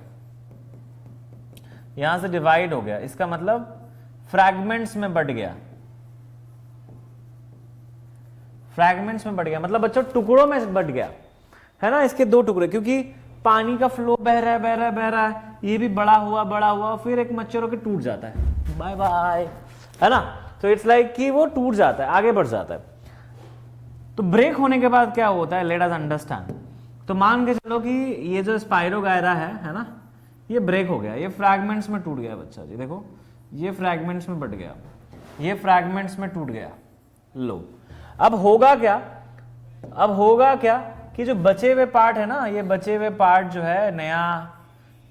यहां से डिवाइड हो गया, इसका मतलब फ्रैगमेंट्स में बढ़ गया, फ्रैगमेंट्स में बढ़ गया मतलब बच्चों टुकड़ों में बढ़ गया है ना, इसके दो टुकड़े, क्योंकि पानी का फ्लो बह रहा है बह रहा है बह रहा है, ये भी बड़ा हुआ फिर एक मैच्योर होकर टूट जाता है, बाय बाय, है ना। तो इट्स लाइक कि वो टूट जाता है, आगे बढ़ जाता है। तो ब्रेक होने के बाद क्या होता है, लेट अस अंडरस्टैंड। तो मान के चलो कि ये जो स्पाइरोगायरा है ना, ये ब्रेक हो गया, ये फ्रैगमेंट्स में टूट गया बच्चा जी, देखो ये फ्रैगमेंट्स में बढ़ गया, ये फ्रैगमेंट्स में टूट गया। लो अब होगा क्या, अब होगा क्या कि जो बचे हुए पार्ट है ना, ये बचे हुए पार्ट जो है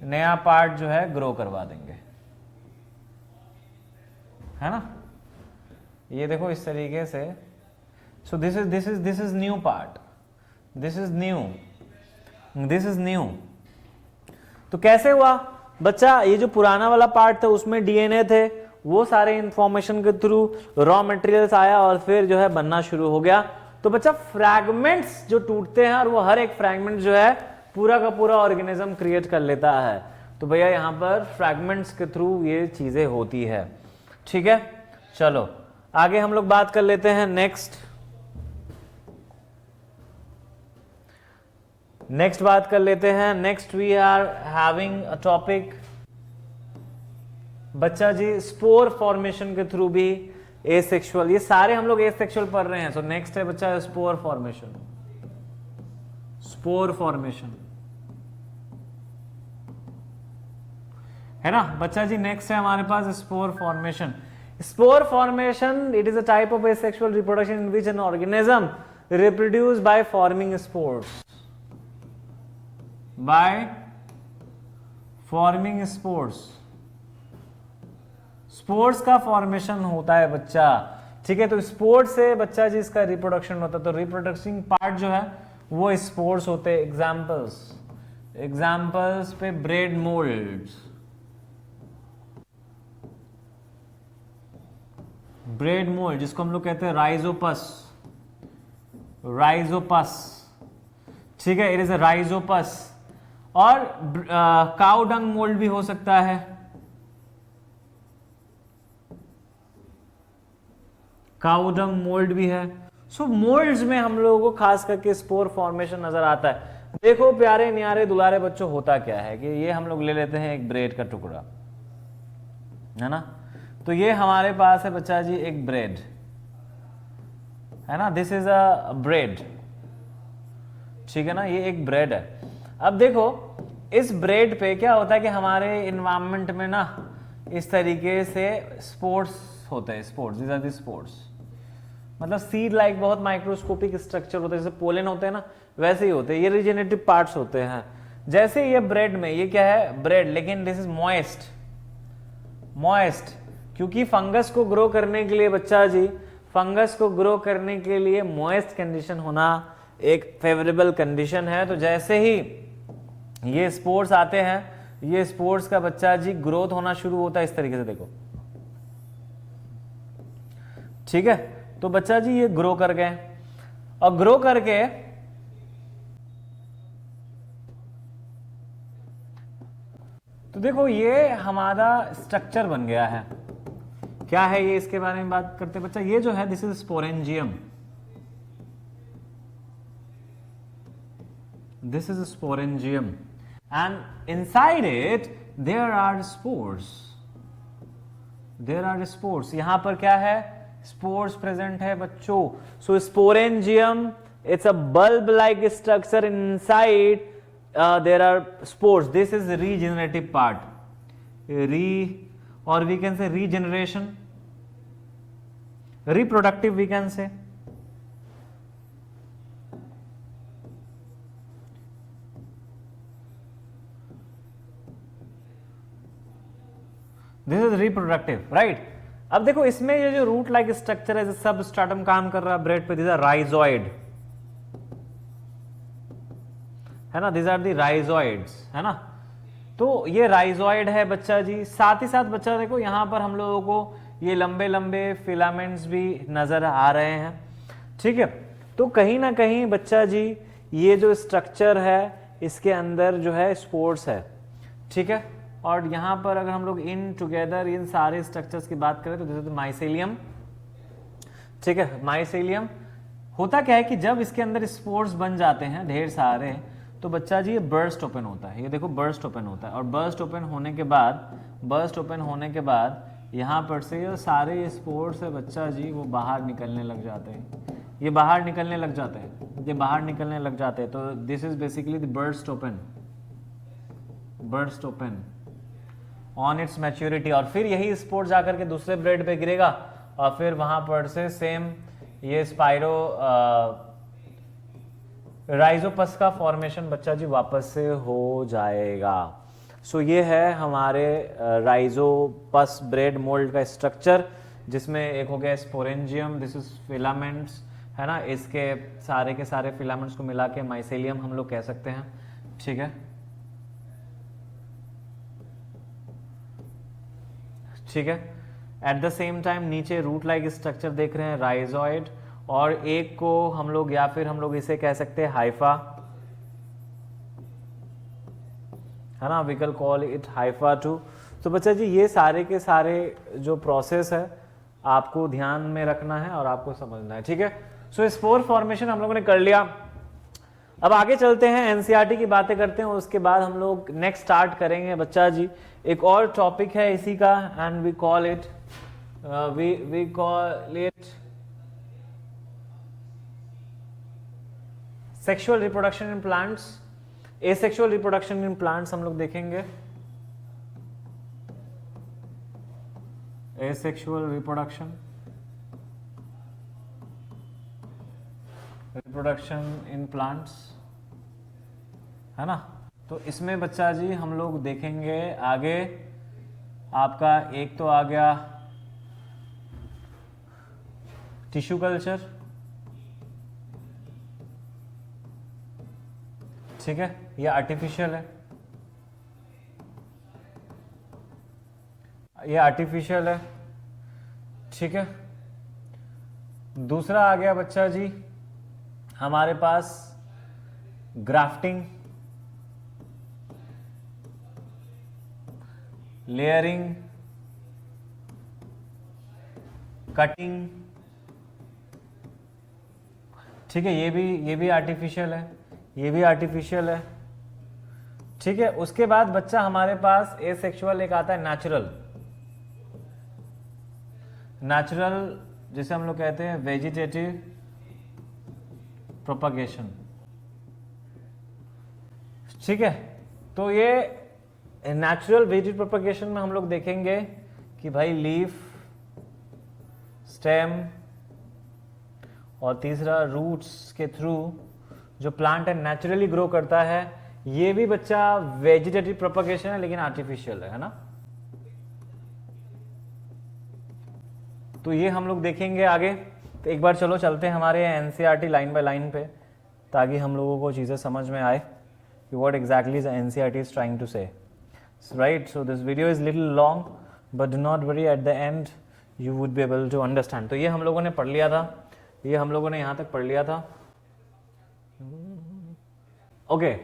नया पार्ट जो है ग्रो करवा देंगे, है ना। ये देखो इस तरीके से, सो this is new part, this is new. तो कैसे हुआ बच्चा, ये जो पुराना वाला पार्ट था उसमें डीएनए थे, वो सारे इंफॉर्मेशन के थ्रू रॉ मटेरियल्स आया और फिर जो है बनना शुरू हो गया। तो बच्चा फ्रैगमेंट्स जो टूटते हैं और वो हर एक फ्रैगमेंट जो है पूरा का पूरा ऑर्गेनिज्म क्रिएट कर लेता है। तो भैया यहाँ पर फ्रैगमेंट्स के थ्रू ये चीजें होती है। ठीक है, चलो आगे हम लोग बात कर लेते हैं। नेक्स्ट बात कर लेते हैं। Next we are having a topic बच्चा जी स्पोर फॉर्मेशन के थ्रू भी एसेक्सुअल, ये सारे हम लोग एसेक्सुअल पढ़ रहे हैं। सो नेक्स्ट है बच्चा स्पोर फॉर्मेशन, स्पोर फॉर्मेशन है ना बच्चा जी। नेक्स्ट है हमारे पास spore formation. Spore formation it is a type of asexual reproduction in which an organism reproduce by forming spores, by forming spores. Spores का फॉर्मेशन होता है बच्चा, ठीक है। तो स्पोर्स से बच्चा जी इसका रिप्रोडक्शन होता है। तो रिप्रोडक्टिंग पार्ट जो है वो स्पोर्स होते हैं। एग्जाम्पल्स पे ब्रेड मोल्ड्स, ब्रेड मोल्ड जिसको हम लोग कहते हैं राइजोपस, ठीक है, इट इज अ राइजोपस। और काउ डंग मोल्ड भी हो सकता है, काउ डंग मोल्ड भी है। सो मोल्ड्स में हम लोगों को खास करके स्पोर फॉर्मेशन नजर आता है। देखो प्यारे न्यारे दुलारे बच्चों, होता क्या है कि ये हम लोग ले लेते हैं एक ब्रेड का टुकड़ा, है ना। तो ये हमारे पास है बच्चा जी एक ब्रेड, है ना, दिस इज अ ब्रेड, ठीक है ना, ये एक ब्रेड है। अब देखो इस ब्रेड पे क्या होता है कि हमारे इन्वायरमेंट में ना इस तरीके से स्पोर्स होते हैं, spores, this are the spores, मतलब सीड लाइक बहुत माइक्रोस्कोपिक स्ट्रक्चर होता है, जैसे पोलन होते हैं ना वैसे ही होते हैं, ये रिजेनेटिव पार्ट्स होते हैं। जैसे ये ब्रेड में, ये क्या है ब्रेड, लेकिन दिस इज मॉइस्ट, क्योंकि फंगस को ग्रो करने के लिए बच्चा जी, फंगस को ग्रो करने के लिए मॉइस्ट कंडीशन होना एक फेवरेबल कंडीशन है। तो जैसे ही ये स्पोर्स आते हैं, ये स्पोर्स का बच्चा जी ग्रोथ होना शुरू होता है इस तरीके से, देखो, ठीक है। तो बच्चा जी ये ग्रो कर गए, और ग्रो करके तो देखो ये हमारा स्ट्रक्चर बन गया है। क्या है ये, इसके बारे में बात करते हैं बच्चा। ये जो है this is sporangium, this is sporangium, and inside it there are spores, यहां पर क्या है, स्पोर्स प्रेजेंट है बच्चों। So sporangium it's a bulb like structure, inside there are spores, this is regenerative part, or we can say regeneration, reproductive we can say. This is reproductive, right? अब देखो इसमें ये जो रूट लाइक स्ट्रक्चर है, सब स्ट्राटम काम कर रहा है ब्रेड पे, दिस आर राइजोइड, है ना, दिस आर दी राइजोइड्स, है ना। तो ये राइजोइड है बच्चा जी। साथ ही साथ बच्चा देखो यहाँ पर हम लोगों को ये लंबे लंबे फिलामेंट्स भी नजर आ रहे हैं, ठीक है। तो कहीं ना कहीं बच्चा जी ये जो स्ट्रक्चर है इसके अंदर जो है स्पोर्स है, ठीक है। और यहाँ पर अगर हम लोग इन टुगेदर इन सारे स्ट्रक्चर्स की बात करें तो दिस इज माइसेलियम, ठीक है। माइसेलियम होता क्या है कि जब इसके अंदर स्पोर्स बन जाते हैं ढेर सारे, तो बच्चा जी ये बर्स्ट ओपन होता है, ये देखो बर्स्ट ओपन होता है। और बर्स्ट ओपन होने के बाद यहाँ पर से ये सारे स्पोर्स है बच्चा जी वो बाहर निकलने लग जाते हैं, ये बाहर निकलने लग जाते हैं, ये बाहर निकलने लग जाते हैं। तो this is basically the burst open on it's maturity. और फिर यही स्पोर्स जाकर के दूसरे ब्रेड पे गिरेगा और फिर वहां पर से सेम ये स्पाइरो राइजोपस का फॉर्मेशन बच्चा जी वापस से हो जाएगा। सो ये है हमारे राइजोपस ब्रेड मोल्ड का स्ट्रक्चर, जिसमें एक हो गया स्पोरेंजियम, दिस इज फिलामेंट्स, है ना। इसके सारे के सारे फिलामेंट्स को मिला के माइसेलियम हम लोग कह सकते हैं, ठीक है, ठीक है। एट द सेम टाइम नीचे रूट लाइक स्ट्रक्चर देख रहे हैं राइजोइड, और एक को हम लोग या फिर हम लोग इसे कह सकते हैं हाइफा, है ना, we can call it hypha too. तो बच्चा जी ये सारे के सारे जो प्रोसेस है आपको ध्यान में रखना है और आपको समझना है, ठीक है। सो स्पोर फॉर्मेशन हम लोगों ने कर लिया। अब आगे चलते हैं, एनसीईआरटी की बातें करते हैं, उसके बाद हम लोग नेक्स्ट स्टार्ट करेंगे बच्चा जी एक और टॉपिक है इसी का, and we call it sexual reproduction in plants, asexual reproduction in plants हम लोग देखेंगे। एसेक्सुअल रिप्रोडक्शन इन प्लांट्स, है ना। तो इसमें बच्चा जी हम लोग देखेंगे आगे आपका एक तो आ गया टिश्यू कल्चर, ठीक है, ये आर्टिफिशियल है, ये आर्टिफिशियल है, ठीक है। दूसरा आ गया बच्चा जी हमारे पास ग्राफ्टिंग, लेयरिंग, कटिंग, ठीक है, ये भी आर्टिफिशियल है, ये भी आर्टिफिशियल है, ठीक है। उसके बाद बच्चा हमारे पास एसेक्सुअल एक आता है नेचुरल, जिसे हम लोग कहते हैं वेजिटेटिव प्रोपगेशन, ठीक है। तो ये नेचुरल वेजिटेटिव प्रोपगेशन में हम लोग देखेंगे कि भाई लीफ, स्टेम और तीसरा रूट्स के थ्रू जो प्लांट है नेचुरली ग्रो करता है, ये भी बच्चा वेजिटेटिव प्रोपगेशन है लेकिन आर्टिफिशियल है ना। तो ये हम लोग देखेंगे आगे। तो एक बार चलो चलते हैं हमारे एनसीईआरटी लाइन बाय लाइन पे, ताकि हम लोगों को चीज़ें समझ में आए कि what exactly is NCERT is trying to say, right. So this video is little long but do not worry, at the end you would be able to understand. तो ये हम लोगों ने पढ़ लिया था, ये हम लोगों ने यहाँ तक पढ़ लिया था, ओके।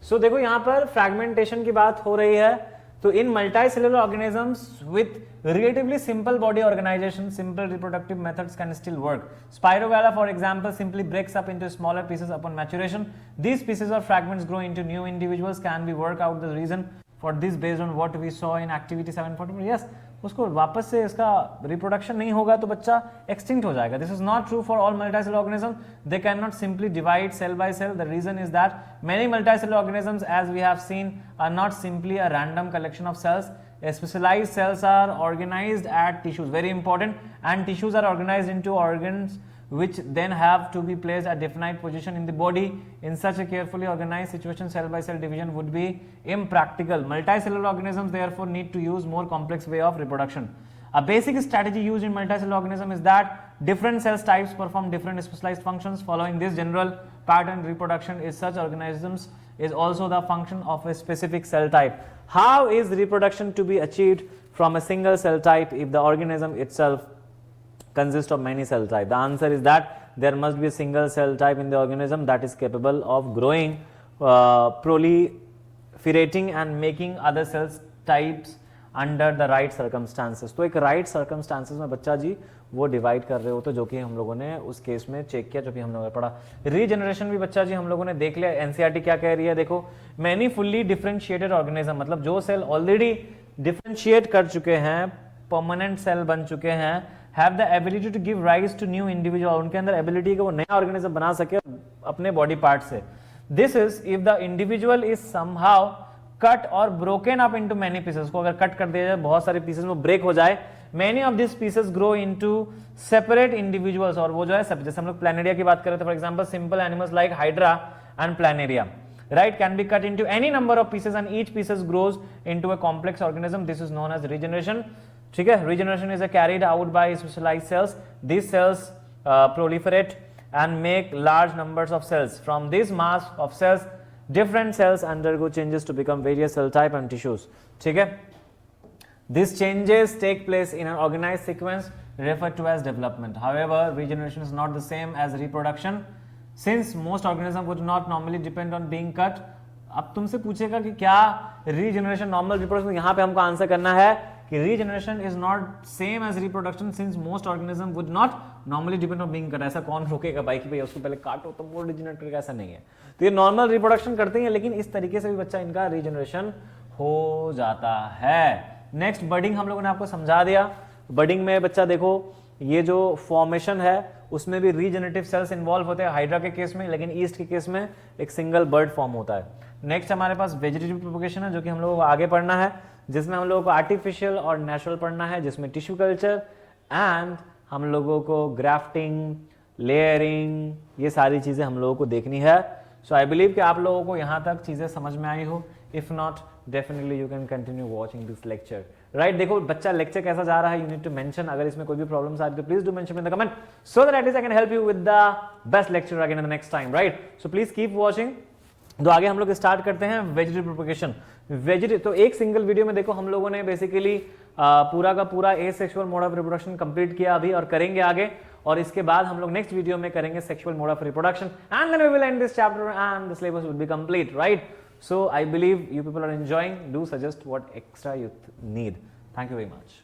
सो देखो यहाँ पर फ्रैगमेंटेशन की बात हो रही है। तो in multicellular organisms with relatively simple body organisation, simple reproductive methods can still work. Spirogyra, for example, simply breaks up into smaller pieces upon maturation. These pieces or fragments grow into new individuals. Can we work out the reason for this based on what we saw in activity 744? Yes, उसको वापस से इसका reproduction नहीं होगा तो बच्चा extinct हो जाएगा। This is not true for all multicellular organism, they can not simply divide cell by cell. The reason is that many multicellular organisms, as we have seen, are not simply a random collection of cells. Specialized cells are organized at tissues, very important, and tissues are organized into organs which then have to be placed at definite position in the body. In such a carefully organized situation, cell by cell division would be impractical. Multicellular organisms therefore need to use more complex way of reproduction. A basic strategy used in multicellular organism is that different cell types perform different specialized functions. Following this general pattern, reproduction in such organisms is also the function of a specific cell type. How is reproduction to be achieved from a single cell type if the organism itself consists of many cell types? The answer is that there must be a single cell type in the organism that is capable of growing, proliferating and making other cell types under the right circumstances. तो एक right circumstances में बच्चा जी वो divide कर रहे होते, जो कि हम लोगों ने उस केस में चेक किया, जो कि हम लोगों ने पढ़ा. रीजनरेशन भी बच्चा जी हम लोगों ने देख लिया. एनसीईआरटी क्या कह रही है, देखो, मैनी फुल्ली डिफरेंशिएटेड ऑर्गेनिज्म, मतलब जो सेल ऑलरेडी डिफरेंशिएट कर चुके हैं, परमानेंट सेल बन चुके हैं, have the ability to give rise to new individual. उनके अंदर एबिलिटी कि वो नया ऑर्गेनिज्म बना सके अपने बॉडी पार्ट से. This is if the individual is somehow cut और broken up into many pieces. को अगर कट कर दिया जाए, बहुत सारे पीसेस में ब्रेक हो जाए, many of this pieces grow into separate individuals. और वो जो है जैसे हम लोग प्लैनेरिया की बात करें तो for example simple animals like hydra and planaria, right, can be cut into any number of pieces and each pieces grows into a complex organism. This is known as regeneration. ठीक है, regeneration is carried out by specialized cells. These cells proliferate and make large numbers of cells. From this mass of cells, different cells undergo changes to become various cell type and tissues. ठीक है, these changes take place in an organized sequence referred to as development. However, regeneration is not the same as reproduction, since most organisms would not normally depend on being cut. अब तुमसे पूछेगा कि क्या regeneration normal reproduction, यहाँ पे हमको answer करना है कि regeneration is not same as reproduction since most organism would not normally depend on being cut. ऐसा कौन रोकेगा भाई कि भाई उसको पहले काटो तो वो रीजनरेट करेगा, ऐसा नहीं है. तो ये नॉर्मल रिप्रोडक्शन करते हैं, लेकिन इस तरीके से भी बच्चा इनका रीजनरेशन हो जाता है. नेक्स्ट, बडिंग हम लोगों ने आपको समझा दिया. बडिंग में बच्चा देखो, ये जो फॉर्मेशन है उसमें भी रीजनरेटिव सेल्स इन्वॉल्व होते हैं हाइड्रा के केस में, लेकिन ईस्ट के केस में एक सिंगल बर्ड फॉर्म होता है. नेक्स्ट हमारे पास वेजिटेटिव प्रोपगेशन है, जो कि हम लोगों को आगे पढ़ना है, जिसमें हम लोगों को आर्टिफिशियल और नेचुरल पढ़ना है, जिसमें टिश्यू कल्चर एंड हम लोगों को ग्राफ्टिंग, लेयरिंग, ये सारी चीजें हम लोगों को देखनी है. सो आई बिलीव कि आप लोगों को यहाँ तक चीजें समझ में आई हो. If not, definitely you can continue watching this lecture. Right, देखो बच्चा लेक्चर कैसा जा रहा है, यू नीड टू मेंशन. अगर इसमें कोई भी प्रॉब्लम्स आ रही तो please do mention in the comment, so that at least I can help you with the best lecture again in the next time. Right, so please keep watching. तो आगे हम लोग स्टार्ट करते हैं वेजिटेटिव प्रोपगेशन. तो एक सिंगल वीडियो में देखो हम लोगों ने बेसिकली पूरा का पूरा asexual mode of reproduction complete किया अभी, और करेंगे आगे. और इसके बाद हम लोग नेक्स्ट वीडियो में करेंगे sexual mode of reproduction, and then we will end this chapter and the syllabus will be complete. Right, so I believe you people are enjoying. Do suggest what extra you need. Thank you very much.